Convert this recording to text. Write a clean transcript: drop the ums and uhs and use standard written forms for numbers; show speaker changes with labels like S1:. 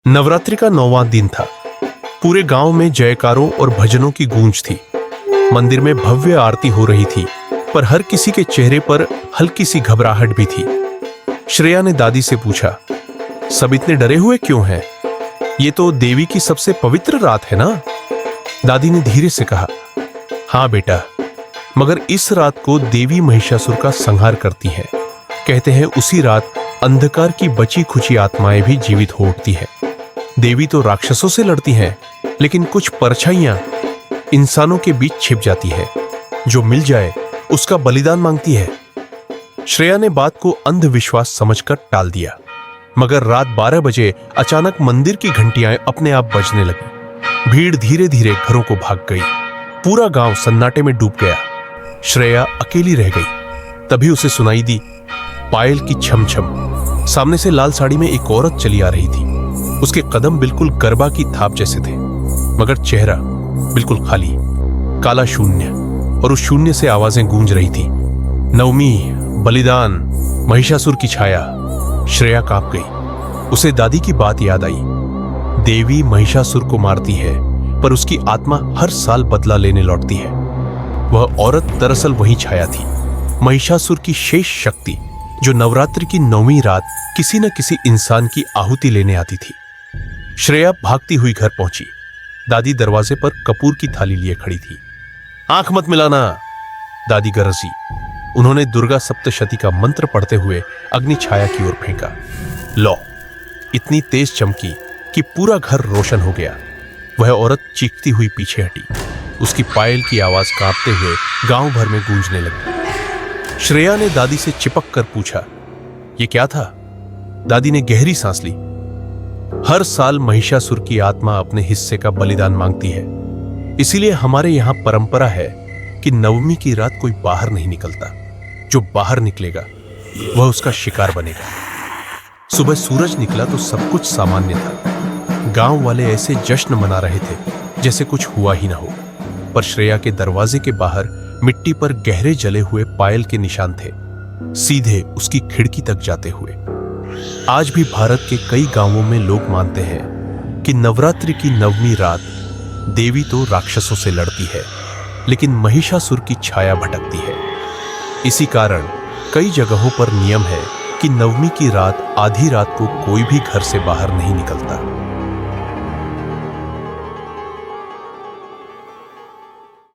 S1: नवरात्रि का 9वां दिन था। पूरे गांव में जयकारों और भजनों की गूंज थी। मंदिर में भव्य आरती हो रही थी, पर हर किसी के चेहरे पर हल्की सी घबराहट भी थी। श्रेया ने दादी से पूछा, सब इतने डरे हुए क्यों हैं? ये तो देवी की सबसे पवित्र रात है ना? दादी ने धीरे से कहा, हाँ बेटा, मगर इस रात को देवी महिषासुर का संहार करती है। कहते हैं उसी रात अंधकार की बची खुची आत्माएं भी जीवित हो उठती है। देवी तो राक्षसों से लड़ती हैं, लेकिन कुछ परछाइयां इंसानों के बीच छिप जाती है। जो मिल जाए उसका बलिदान मांगती है। श्रेया ने बात को अंधविश्वास समझकर टाल दिया, मगर रात 12 बजे अचानक मंदिर की घंटियां अपने आप बजने लगी। भीड़ धीरे धीरे घरों को भाग गई। पूरा गांव सन्नाटे में डूब गया। श्रेया अकेली रह गई। तभी उसे सुनाई दी पायल की छम छम। सामने से लाल साड़ी में एक औरत चली आ रही थी। उसके कदम बिल्कुल गरबा की थाप जैसे थे, मगर चेहरा बिल्कुल खाली, काला शून्य। और उस शून्य से आवाजें गूंज रही थी, नवमी, बलिदान, महिषासुर की छाया। श्रेया कांप गई। उसे दादी की बात याद आई। देवी महिषासुर को मारती है, पर उसकी आत्मा हर साल बदला लेने लौटती है। वह औरत दरअसल वही छाया थी, महिषासुर की शेष शक्ति, जो नवरात्रि की 9वीं रात किसी न किसी इंसान की आहुति लेने आती थी। श्रेया भागती हुई घर पहुंची। दादी दरवाजे पर कपूर की थाली लिए खड़ी थी। आंख मत मिलाना, दादी गरजी। उन्होंने दुर्गा सप्तशती का मंत्र पढ़ते हुए अग्नि छाया की ओर फेंका। लो, इतनी तेज चमकी कि पूरा घर रोशन हो गया। वह औरत चीखती हुई पीछे हटी। उसकी पायल की आवाज कांपते हुए गांव भर में गूंजने लगी। श्रेया ने दादी से चिपक कर पूछा, यह क्या था? दादी ने गहरी सांस ली। हर साल महिषासुर की आत्मा अपने हिस्से का बलिदान मांगती है। इसीलिए हमारे यहां परंपरा है कि नवमी की रात कोई बाहर नहीं निकलता। जो बाहर निकलेगा वह उसका शिकार बनेगा। सुबह सूरज निकला तो सब कुछ सामान्य था। गांव वाले ऐसे जश्न मना रहे थे जैसे कुछ हुआ ही ना हो। पर श्रेया के दरवाजे के बाहर मिट्टी पर गहरे जले हुए पायल के निशान थे, सीधे उसकी खिड़की तक जाते हुए। आज भी भारत के कई गांवों में लोग मानते हैं कि नवरात्रि की 9वीं रात देवी तो राक्षसों से लड़ती है, लेकिन महिषासुर की छाया भटकती है। इसी कारण कई जगहों पर नियम है कि 9वीं की रात आधी रात को कोई भी घर से बाहर नहीं निकलता।